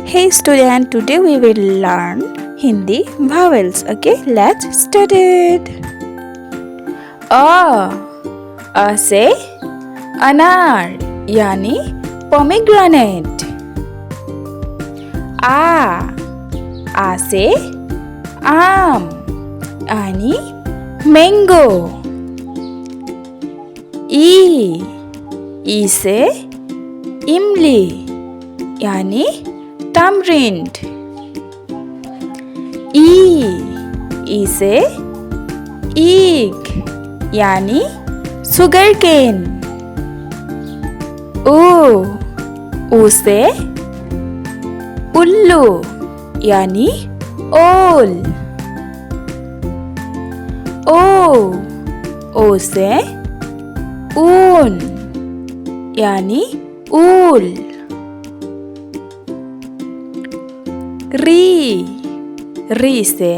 Hey student, today we will learn Hindi vowels. Okay, let's start it. A से अनार यानी pomegranate. आ से आम यानी mango. ई से इमली यानी tamarind. ई से ईख यानी sugar cane. ऊ से उल्लू यानी ओल. ओ से ऊन यानी ऊल. री से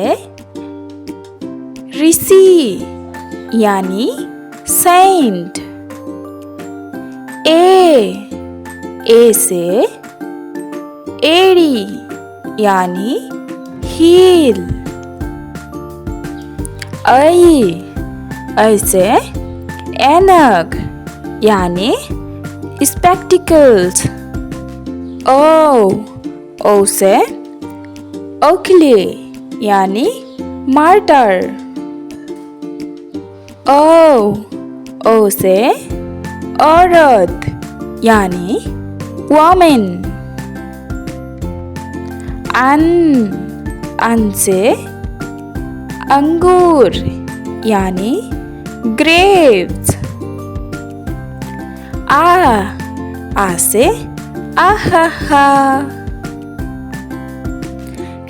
ऋषि यानी सेंट. ए से एड़ी यानी हील. ऐ से ऐनक यानी स्पेक्टिकल्स. ओ से ओखली यानी मार्टर. ओ से औरत यानी वोमेन. अन से अंगूर यानी ग्रेप्स. आ से आहा.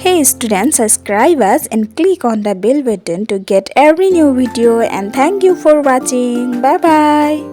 Hey students, subscribe us and click on the bell button to get every new video, and thank you for watching. Bye bye.